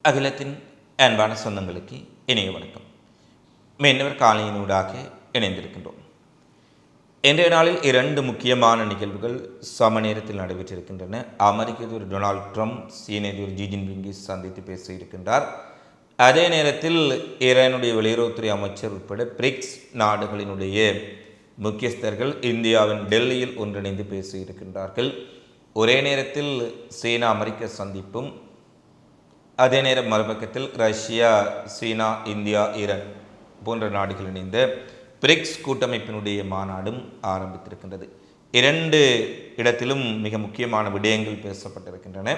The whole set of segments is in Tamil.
அகிலத்தின் அன்பான சொந்தங்களுக்கு இணைய வணக்கம். மீனவர் காலையினூடாக இணைந்திருக்கின்றோம். இன்றைய நாளில் 2 முக்கியமான நிகழ்வுகள் சம நேரத்தில் நடைபெற்றிருக்கின்றன. அமெரிக்க அதிபர் டொனால்ட் ட்ரம்ப் சீன அதிபர் ஜி ஜின்பிங்கை சந்தித்து பேசியிருக்கின்றார். அதே நேரத்தில் ஈரானுடைய வெளியுறவுத்துறை அமைச்சர் உட்பட பிரிக்ஸ் நாடுகளினுடைய முக்கியஸ்தர்கள் இந்தியாவின் டெல்லியில் ஒன்றிணைந்து பேசியிருக்கின்றார்கள். ஒரே நேரத்தில் சீனா அமெரிக்க சந்திப்பும், அதே நேரம் மறுபக்கத்தில் ரஷ்யா, சீனா, இந்தியா, ஈரான் போன்ற நாடுகள் இணைந்த பிரிக்ஸ் கூட்டமைப்பினுடைய மாநாடும் ஆரம்பித்திருக்கின்றது. 2 இடத்திலும் மிக முக்கியமான விடயங்கள் பேசப்பட்டிருக்கின்றன.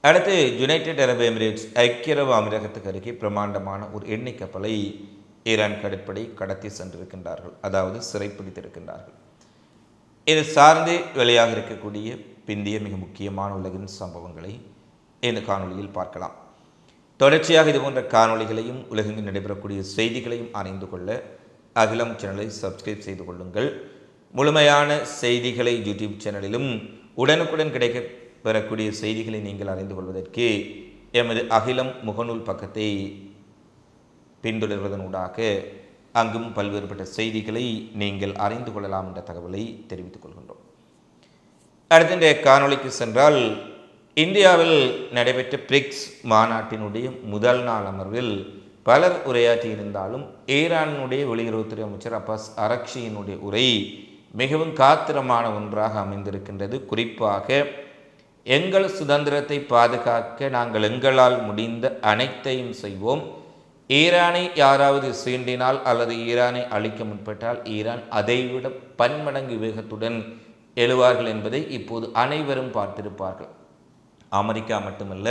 அடுத்து யுனைடெட் அரபு எமிரேட்ஸ் ஐக்கிய அரபு அமீரகத்துக்கு அருகே பிரமாண்டமான ஒரு எண்ணெய் கப்பலை ஈரான் கடற்படை கடத்தி சென்றிருக்கின்றார்கள், அதாவது சிறைப்பிடித்திருக்கின்றார்கள். இது சார்ந்து வெளியாக இருக்கக்கூடிய பிந்திய மிக முக்கியமான உலகின் சம்பவங்களை இந்த காணொலியில் பார்க்கலாம். தொடர்ச்சியாக இதுபோன்ற காணொலிகளையும் உலகெங்கில் நடைபெறக்கூடிய செய்திகளையும் அறிந்து கொள்ள அகிலம் சேனலை சப்ஸ்கிரைப் செய்து கொள்ளுங்கள். முழுமையான செய்திகளை யூடியூப் சேனலிலும் உடனுக்குடன் கிடைக்க பெறக்கூடிய செய்திகளை நீங்கள் அறிந்து கொள்வதற்கு எமது அகிலம் முகநூல் பக்கத்தை பின்தொடர்வதனூடாக அங்கும் பல்வேறுபட்ட செய்திகளை நீங்கள் அறிந்து கொள்ளலாம் என்ற தகவலை தெரிவித்துக் கொள்கின்றோம். அடுத்த இந்த காணொலிக்கு சென்றால், இந்தியாவில் நடைபெற்ற பிரிக்ஸ் மாநாட்டினுடைய முதல் நாள் அமர்வில் பலர் உரையாற்றியிருந்தாலும் ஈரானுடைய வெளியுறவுத்துறை அமைச்சர் அப்பாஸ் அரக்ஷியினுடைய உரை மிகவும் காத்திரமான ஒன்றாக அமைந்திருக்கின்றது. குறிப்பாக எங்கள் சுதந்திரத்தை பாதுகாக்க நாங்கள் எங்களால் முடிந்த அனைத்தையும் செய்வோம், ஈரானை யாராவது சீண்டினால் அல்லது ஈரானை அழிக்க முற்பட்டால் ஈரான் அதைவிட பன்மடங்கு வேகத்துடன் எழுவார்கள் என்பதை இப்போது அனைவரும் பார்த்திருப்பார்கள். அமெரிக்கா மட்டுமல்ல,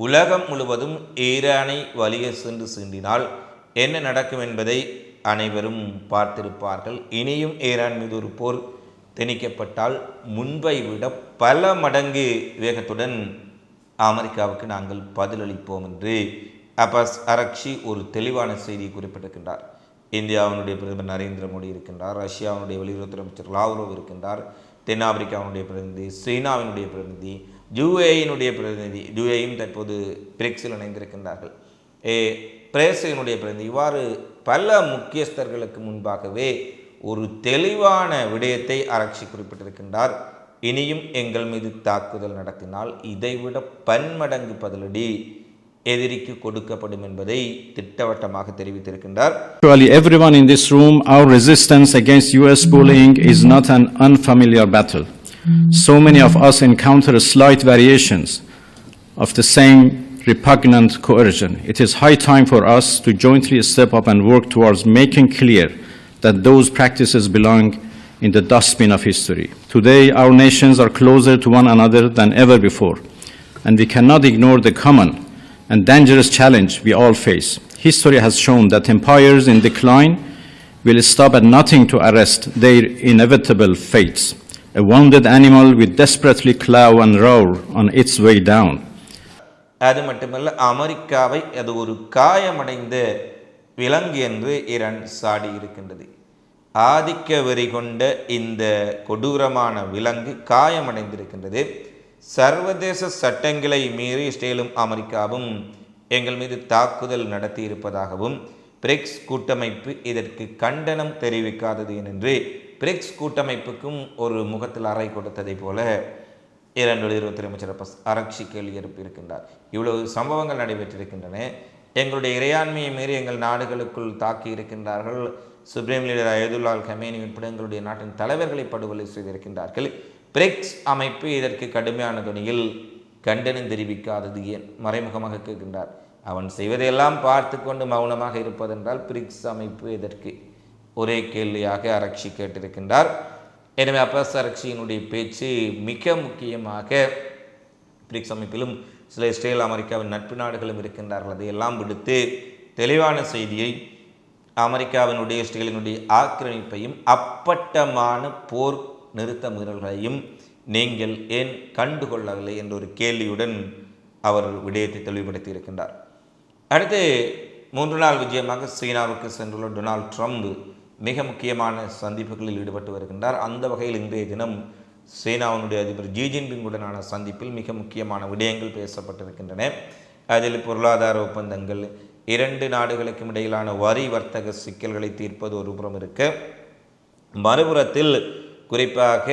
உலகம் முழுவதும் ஈரானை வலிய சென்று சீண்டினால் என்ன நடக்கும் என்பதை அனைவரும் பார்த்திருப்பார்கள். இனியும் ஈரான் மீது ஒரு போர் திணிக்கப்பட்டால் முன்பை விட பல மடங்கு வேகத்துடன் அமெரிக்காவுக்கு நாங்கள் பதிலளிப்போம் என்று அப்பாஸ் அரக்ஷி ஒரு தெளிவான செய்தியை குறிப்பிட்டிருக்கின்றார். இந்தியாவினுடைய பிரதமர் நரேந்திர மோடி இருக்கின்றார், ரஷ்யாவினுடைய வெளியுறவுத்துறை அமைச்சர் லாவ்ரோவ் இருக்கின்றார், தென்னாப்பிரிக்காவினுடைய பிரதிநிதி, சீனாவினுடைய பிரதிநிதி, யுஏயினுடைய பிரதிநிதி, யுஏயும் தற்போது பிரிக்ஸில் இணைந்திருக்கின்றார்கள், பிரேசிலினுடைய பிரதிநிதி, இவ்வாறு பல முக்கியஸ்தர்களுக்கு முன்பாகவே ஒரு தெளிவான விடயத்தை அரக்ஷி குறிப்பிட்டிருக்கின்றார். இனியும் எங்கள் மீது தாக்குதல் நடத்தினால் இதைவிட பன்மடங்கு பதிலடி எதிரிக்கு கொடுக்கப்படும் என்பதை திட்டவட்டமாக தெரிவித்திருக்கின்றார். Actually, everyone in this room, our resistance against US bullying is not an unfamiliar battle. So many of us encounter slight variations of the same repugnant coercion. It is high time for us to jointly step up and work towards making clear that those practices belong in the dustbin of history. Today, our nations are closer to one another than ever before, and we cannot ignore the common and dangerous challenge we all face. History has shown that empires in decline will stop at nothing to arrest their inevitable fates. A wounded animal will desperately claw and roar on its way down. அது மட்டுமல்ல, அமெரிக்காவை அது ஒரு காயமடைந்த விலங்கு என்று ஈரான் சாடி இருக்கின்றது. ஆதிக்க வெறி கொண்ட இந்த கொடூரமான விலங்கு காயமடைந்திருக்கின்றது. சர்வதேச சட்டங்களை மீறி இஸ்ரேலும் அமெரிக்காவும் எங்கள் மீது தாக்குதல் நடத்தி இருப்பதாகவும் பிரிக்ஸ் கூட்டமைப்பு இதற்கு கண்டனம் தெரிவிக்காதது என்று பிரிக்ஸ் கூட்டமைப்புக்கும் ஒரு முகத்தில் அறை கொடுத்ததை போல ஈரான் வெளியுறவுத்துறை அமைச்சர் அப்பாஸ் அரக்ஷி கேள்வி எழுப்பியிருக்கின்றார். இவ்வளவு சம்பவங்கள் நடைபெற்றிருக்கின்றன, எங்களுடைய இறையாண்மையை மீறி எங்கள் நாடுகளுக்குள் தாக்கி இருக்கின்றார்கள், சுப்ரீம் லீடர் அயதுல்லா அல் கமேனி உட்பட எங்களுடைய நாட்டின் தலைவர்களை படுகொலை செய்திருக்கின்றார்கள். பிரிக்ஸ் அமைப்பு இதற்கு கடுமையான துணியில் கண்டனம் தெரிவிக்காதது ஏன்? மறைமுகமாக கேட்கின்றார். அவன் செய்வதையெல்லாம் பார்த்து கொண்டு மௌனமாக இருப்பதென்றால் பிரிக்ஸ் அமைப்பு எதற்கு? ஒரே கேள்வியாக அரக்ஷி கேட்டிருக்கின்றார். எனவே அப்பாஸ் அரக்ஷியினுடைய பேச்சு மிக முக்கியமாக பிரிக்ஸ் அமைப்பிலும் சில இஸ்ரேல் அமெரிக்காவின் நட்பு நாடுகளும் இருக்கின்றார்கள், அதையெல்லாம் விடுத்து தெளிவான செய்தியை அமெரிக்காவினுடைய இஸ்ரேலினுடைய ஆக்கிரமிப்பையும் அப்பட்டமான போர் நிறுத்த முயல்களையும் நீங்கள் ஏன் கண்டுகொள்ளவில்லை என்ற ஒரு கேள்வியுடன் அவர் விடயத்தை தெளிவுபடுத்தி இருக்கின்றார். அடுத்து 3 நாள் விஜயமாக சீனாவுக்கு சென்றுள்ள டொனால்ட் ட்ரம்ப் மிக முக்கியமான சந்திப்புகளில் ஈடுபட்டு வருகின்றார். அந்த வகையில் இன்றைய தினம் சீனாவினுடைய அதிபர் ஜி ஜின்பிங்குடனான சந்திப்பில் மிக முக்கியமான விடயங்கள் பேசப்பட்டிருக்கின்றன. அதில் பொருளாதார ஒப்பந்தங்கள், இரண்டு நாடுகளுக்கும் இடையிலான வரி வர்த்தக சிக்கல்களை தீர்ப்பது ஒரு புறம் இருக்க, மறுபுறத்தில் குறிப்பாக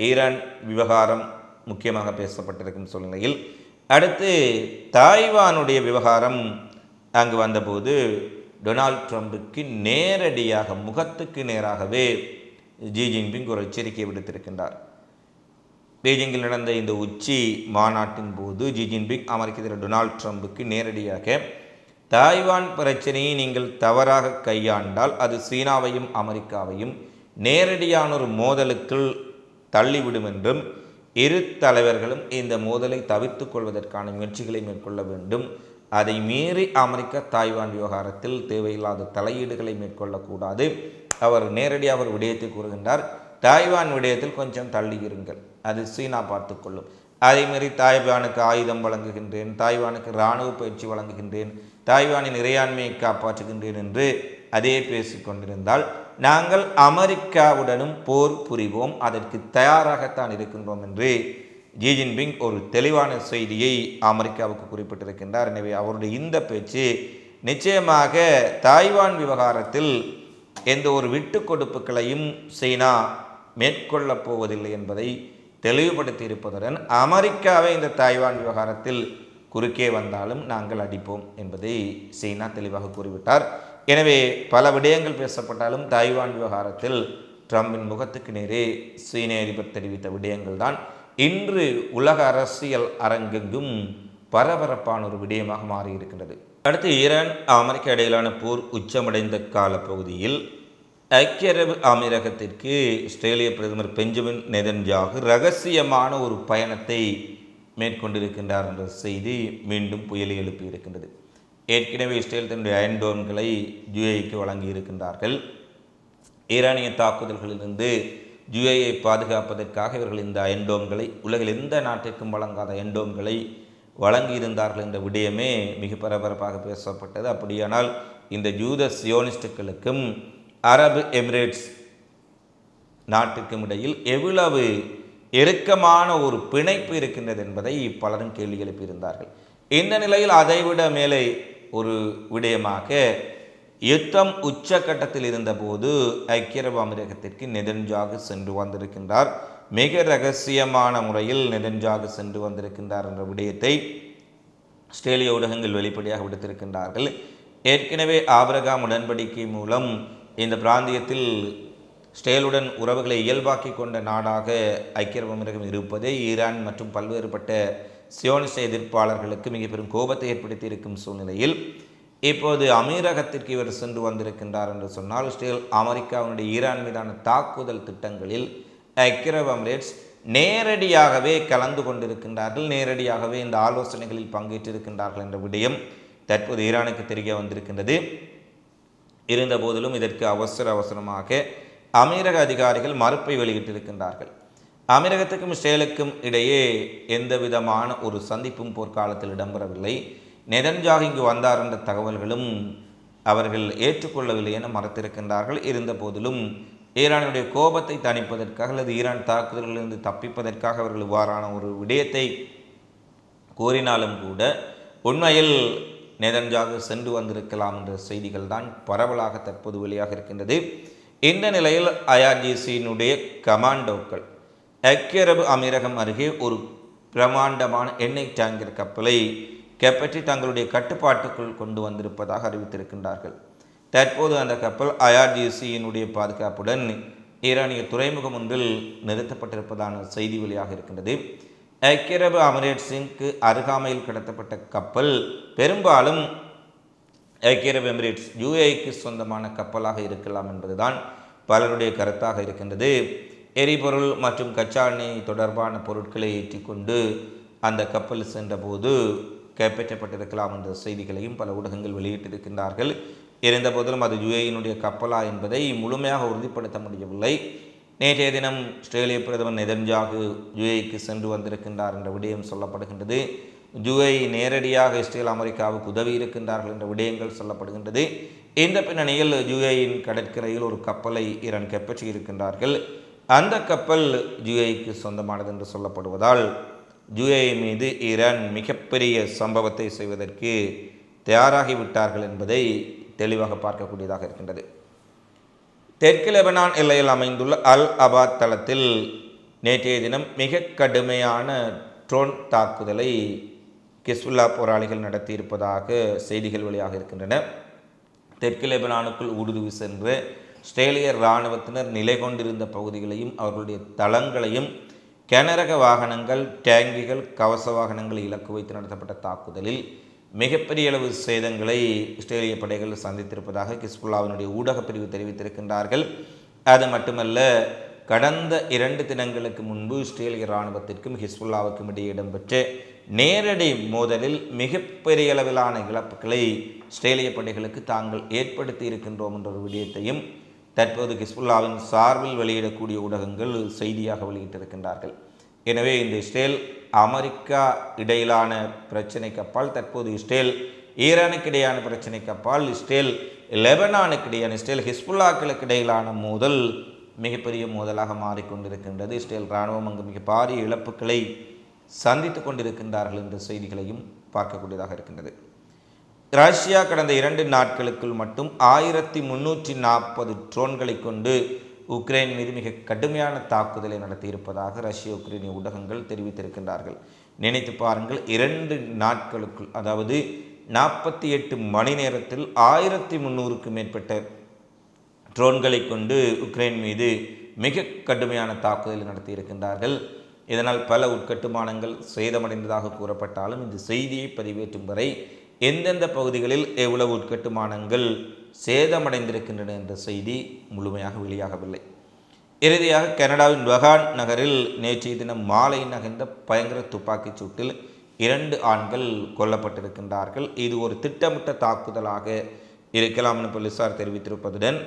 ஈரான் விவகாரம் முக்கியமாக பேசப்பட்டிருக்கும் சூழ்நிலையில் அடுத்து தாய்வானுடைய விவகாரம் அங்கு வந்தபோது டொனால்ட் ட்ரம்புக்கு நேரடியாக முகத்துக்கு நேராகவே ஜி ஜின்பிங் ஒரு எச்சரிக்கை விடுத்திருக்கின்றார். பீஜிங்கில் நடந்த இந்த உச்சி மாநாட்டின் போது ஜி ஜின்பிங் அமெரிக்க அதிபர் டொனால்ட் ட்ரம்புக்கு நேரடியாக தாய்வான் பிரச்சனையை நீங்கள் தவறாக கையாண்டால் அது சீனாவையும் அமெரிக்காவையும் நேரடியான ஒரு மோதலுக்குள் தள்ளிவிடும் என்றும், இரு தலைவர்களும் இந்த மோதலை தவிர்த்து கொள்வதற்கான முயற்சிகளை மேற்கொள்ள வேண்டும், அதை மீறி அமெரிக்கா தாய்வான் விவகாரத்தில் தேவையில்லாத தலையீடுகளை மேற்கொள்ளக்கூடாது. அவர் நேரடியாக ஒரு விடயத்தை கூறுகின்றார், தாய்வான் விடயத்தில் கொஞ்சம் தள்ளி இருங்கள், அது சீனா பார்த்துக்கொள்ளும். அதேமாரி தாய்வானுக்கு ஆயுதம் வழங்குகின்றேன், தாய்வானுக்கு இராணுவ பயிற்சி வழங்குகின்றேன், தாய்வானின் இறையாண்மையை காப்பாற்றுகின்றேன் என்று அதே பேசிக்கொண்டிருந்தால் நாங்கள் அமெரிக்காவுடனும் போர் புரிவோம், அதற்கு தயாராகத்தான் இருக்கின்றோம் என்று ஜி ஜின்பிங் ஒரு தெளிவான செய்தியை அமெரிக்காவுக்கு குறிப்பிட்டிருக்கின்றார். எனவே அவருடைய இந்த பேச்சு நிச்சயமாக தாய்வான் விவகாரத்தில் எந்த ஒரு விட்டு கொடுப்புகளையும் சீனா மேற்கொள்ளப் போவதில்லை என்பதை தெளிவுபடுத்தி இருப்பதுடன், அமெரிக்காவை இந்த தாய்வான் விவகாரத்தில் குறுக்கே வந்தாலும் நாங்கள் அடிப்போம் என்பதை சீனா தெளிவாக கூறிவிட்டார். எனவே பல விடயங்கள் பேசப்பட்டாலும் தாய்வான் விவகாரத்தில் ட்ரம்பின் முகத்துக்கு நேரே சீன அதிபர் தெரிவித்த விடயங்கள் தான் இன்று உலக அரசியல் அரங்கெங்கும் பரபரப்பான ஒரு விடயமாக மாறியிருக்கின்றது. அடுத்து ஈரான் அமெரிக்கா இடையிலான போர் உச்சமடைந்த காலப்பகுதியில் ஐக்கிய அரபு அமீரகத்திற்கு ஆஸ்திரேலிய பிரதமர் பெஞ்சமின் நெதன்யாகு ரகசியமான ஒரு பயணத்தை மேற்கொண்டிருக்கின்றார் என்ற செய்தி மீண்டும் புயலை எழுப்பியிருக்கின்றது. ஏற்கனவே இஸ்ரேல் தன்னுடைய அயன்டோன்களை யுஏஇக்கு வழங்கி இருக்கின்றார்கள். ஈரானிய தாக்குதல்களிலிருந்து யுஏஇயை பாதுகாப்பதற்காக இவர்கள் இந்த அயன்டோன்களை உலகில் எந்த நாட்டிற்கும் வழங்காத அயன்டோன்களை வழங்கியிருந்தார்கள் என்ற விடயமே மிக பரபரப்பாக பேசப்பட்டது. அப்படியானால் இந்த யூத சியோனிஸ்டுகளுக்கும் அரபு எமிரேட்ஸ் நாட்டுக்கும் இடையில் எவ்வளவு இறுக்கமான ஒரு பிணைப்பு இருக்கின்றது என்பதை பலரும் கேள்வி எழுப்பியிருந்தார்கள். இந்த நிலையில் அதைவிட மேலே ஒரு விடயமாக யுத்தம் உச்சக்கட்டத்தில் இருந்தபோது ஐக்கிய அரபு அமீரகத்திற்கு நெதன்யாகு சென்று வந்திருக்கின்றார். மிக ரகசியமான முறையில் நெதன்யாகு சென்று வந்திருக்கின்றார் என்ற விடயத்தை ஆஸ்திரேலிய ஊடகங்கள் வெளிப்படையாக விடுத்திருக்கின்றார்கள். ஏற்கனவே ஆபிரகாம் உடன்படிக்கை மூலம் இந்த பிராந்தியத்தில் இஸ்ரேலுடன் உறவுகளை இயல்பாக்கி கொண்ட நாடாக ஐக்கிய அரபு அமீரகம் இருப்பதே ஈரான் மற்றும் பல்வேறுபட்ட சியோனிச எதிர்ப்பாளர்களுக்கு மிக பெரும் கோபத்தை ஏற்படுத்தி இருக்கும் சூழ்நிலையில் இப்போது அமீரகத்திற்கு இவர் சென்று வந்திருக்கின்றார் என்று சொன்னால், இஸ்ரேல் அமெரிக்காவினுடைய ஈரான் மீதான தாக்குதல் திட்டங்களில் ஐக்கிய அரபு எமிரேட்ஸ் நேரடியாகவே கலந்து கொண்டிருக்கின்றார்கள், நேரடியாகவே இந்த ஆலோசனைகளில் பங்கேற்றிருக்கின்றார்கள் என்ற விடயம் தற்போது ஈரானுக்கு தெரிய வந்திருக்கின்றது. இருந்த போதிலும் இதற்கு அவசரமாக அமீரக அதிகாரிகள் மறுப்பை வெளியிட்டிருக்கின்றார்கள். அமீரகத்துக்கும் இஸ்ரேலுக்கும் இடையே எந்த விதமான ஒரு சந்திப்பும் போர்க்காலத்தில் இடம்பெறவில்லை. நெதன்யாகு இங்கு வந்தார் என்ற தகவல்களும் அவர்கள் ஏற்றுக்கொள்ளவில்லை என மறுத்திருக்கின்றார்கள். இருந்த போதிலும் ஈரானுடைய கோபத்தை தணிப்பதற்காக அல்லது ஈரான் தாக்குதல்களிலிருந்து தப்பிப்பதற்காக அவர்கள் இவ்வாறான ஒரு விடயத்தை கூறினாலும் கூட உண்மையில் நெதன்யாகு சென்று வந்திருக்கலாம் என்ற செய்திகள் தான் பரவலாக தற்போது வெளியாக இருக்கின்றது. இந்த நிலையில் ஐஆர்ஜிசியினுடைய கமாண்டோக்கள் ஐக்கிய அரபு அமீரகம் அருகே ஒரு பிரமாண்டமான எண்ணெய் டேங்கர் கப்பலை கைப்பற்றி தங்களுடைய கட்டுப்பாட்டுக்குள் கொண்டு வந்திருப்பதாக அறிவித்திருக்கின்றார்கள். தற்போது அந்த கப்பல் ஐஆர்ஜிசியினுடைய பாதுகாப்புடன் ஈரானிய துறைமுகம் ஒன்றில் நிறுத்தப்பட்டிருப்பதான செய்தி வெளியாக இருக்கின்றது. ஐக்கிய அரபு அமீரேட்ஸிற்கு அருகாமையில் கடத்தப்பட்ட கப்பல் பெரும்பாலும் ஐக்கிய அரபு எமிரேட்ஸ் யுஏஇக்கு சொந்தமான கப்பலாக இருக்கலாம் என்பதுதான் பலருடைய கருத்தாக இருக்கின்றது. எரிபொருள் மற்றும் கச்சா எண்ணெய் தொடர்பான பொருட்களை ஏற்றிக்கொண்டு அந்த கப்பல் சென்றபோது கைப்பற்றப்பட்டிருக்கலாம் என்ற செய்திகளையும் பல ஊடகங்கள் வெளியிட்டிருக்கின்றார்கள். இருந்த போதிலும் அது யுஏஇனுடைய கப்பலா என்பதை முழுமையாக உறுதிப்படுத்த முடியவில்லை. நேற்றைய தினம் ஆஸ்திரேலிய பிரதமர் நெதன்யாகு யுஏஇக்கு சென்று வந்திருக்கின்றார் என்ற விடயம் சொல்லப்படுகின்றது. யுஏஇ நேரடியாக இஸ்ரேல் அமெரிக்காவுக்கு உதவி இருக்கின்றார்கள் என்ற விடயங்கள் சொல்லப்படுகின்றது. இந்த பின்னணியில் யுஏஇன் கடற்கரையில் ஒரு கப்பலை ஈரான் கைப்பற்றி இருக்கின்றார்கள். அந்த கப்பல் யுஏஇக்கு சொந்தமானது என்று சொல்லப்படுவதால் UAE மீது ஈரான் மிகப்பெரிய சம்பவத்தை செய்வதற்கு தயாராகிவிட்டார்கள் என்பதை தெளிவாக பார்க்கக்கூடியதாக இருக்கின்றது. தெற்கு லெபனான் எல்லையில் அமைந்துள்ள அல் அபாத் தளத்தில் நேற்றைய தினம் மிக கடுமையான ட்ரோன் தாக்குதலை ஹிஸ்புல்லா போராளிகள் நடத்தியிருப்பதாக செய்திகள் வெளியாக இருக்கின்றன. தெற்கு லெபனானுக்குள் ஊடுருவி சென்று இஸ்ரேலிய இராணுவத்தினர் நிலை கொண்டிருந்த பகுதிகளையும் அவர்களுடைய தளங்களையும் கனரக வாகனங்கள், டேங்கிகள், கவச வாகனங்களை இலக்கு வைத்து நடத்தப்பட்ட தாக்குதலில் மிகப்பெரிய அளவு சேதங்களை இஸ்ரேலிய படைகள் சந்தித்திருப்பதாக ஹிஸ்புல்லாவினுடைய ஊடகப் பிரிவு தெரிவித்திருக்கின்றார்கள். அது மட்டுமல்ல, கடந்த 2 தினங்களுக்கு முன்பு இஸ்ரேலிய இராணுவத்திற்கும் ஹிஸ்புல்லாவுக்கும் இடையே இடம்பெற்ற நேரடி மோதலில் மிகப்பெரிய அளவிலான இழப்புகளை இஸ்ரேலிய படைகளுக்கு தாங்கள் ஏற்படுத்தி இருக்கின்றோம் என்ற ஒரு விடயத்தையும் தற்போது ஹிஸ்புல்லாவின் சார்பில் வெளியிடக்கூடிய ஊடகங்கள் செய்தியாக வெளியிட்டிருக்கின்றார்கள். எனவே இந்த இஸ்ரேல் அமெரிக்கா இடையிலான பிரச்சினைக்கு அப்பால், தற்போது இஸ்ரேல் ஈரானுக்கு இடையான பிரச்சினைக்கு அப்பால், இஸ்ரேல் லெபனானுக்கு இடையான, இஸ்ரேல் ஹிஸ்புல்லாக்களுக்கு இடையிலான மோதல் மிகப்பெரிய மோதலாக மாறிக்கொண்டிருக்கின்றது. இஸ்ரேல் இராணுவம் அங்கு மிக பாரிய இழப்புகளை சந்தித்து கொண்டிருக்கின்றார்கள் என்ற செய்திகளையும் பார்க்கக்கூடியதாக இருக்கின்றது. ரஷ்யா கடந்த 2 நாட்களுக்குள் மட்டும் 1340 ட்ரோன்களை கொண்டு உக்ரைன் மீது மிக கடுமையான தாக்குதலை நடத்தியிருப்பதாக ரஷ்ய உக்ரைனிய ஊடகங்கள் தெரிவித்திருக்கின்றார்கள். நினைத்து பாருங்கள், 2 நாட்களுக்குள், அதாவது 48 மணி நேரத்தில் 1300க்கும் மேற்பட்ட ட்ரோன்களை கொண்டு உக்ரைன் மீது மிக கடுமையான தாக்குதலை நடத்தியிருக்கின்றார்கள். இதனால் பல உட்கட்டுமானங்கள் சேதமடைந்ததாக கூறப்பட்டாலும் இந்த செய்தியை பதிவேற்றும் வரை எந்தெந்த பகுதிகளில் எவ்வளவு உட்கட்டுமானங்கள் சேதமடைந்திருக்கின்றன என்ற செய்தி முழுமையாக வெளியாகவில்லை. இறுதியாக கனடாவின் வகான் நகரில் நேற்றைய தினம் மாலை நகர்ந்த பயங்கர துப்பாக்கிச் சூட்டில் 2 ஆண்கள் கொல்லப்பட்டிருக்கின்றார்கள். இது ஒரு திட்டமிட்ட தாக்குதலாக இருக்கலாம் என போலீசார் தெரிவித்திருப்பதுடன்,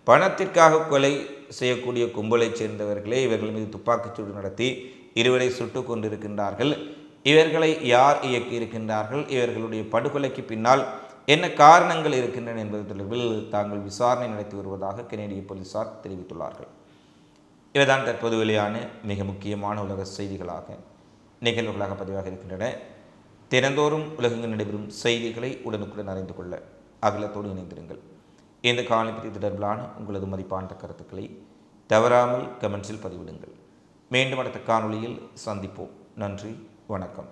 பணத்திற்காக கொலை செய்யக்கூடிய கும்பலைச் சேர்ந்தவர்களே இவர்கள் மீது துப்பாக்கிச்சூடு நடத்தி 2 சுட்டுக் கொண்டிருக்கின்றார்கள். இவர்களை யார் இயக்கியிருக்கின்றார்கள், இவர்களுடைய படுகொலைக்கு பின்னால் என்ன காரணங்கள் இருக்கின்றன என்பது தொடர்பில் தாங்கள் விசாரணை நடத்தி வருவதாக கனேடிய போலீசார் தெரிவித்துள்ளார்கள். இவைதான் தற்போது வெளியான மிக முக்கியமான உலக செய்திகளாக, நிகழ்வுகளாக பதிவாக இருக்கின்றன. தினந்தோறும் உலகெங்கு நடைபெறும் செய்திகளை உடனுக்குடன் அறிந்து கொள்ள அகிலத்தோடு இணைந்திருங்கள். இந்த காணொளி தொடர்பிலான உங்களது மதிப்பான கருத்துக்களை தவறாமல் கமெண்ட்ஸில் பதிவிடுங்கள். மீண்டும் அடுத்த காணொளியில் சந்திப்போம். நன்றி, வணக்கம்.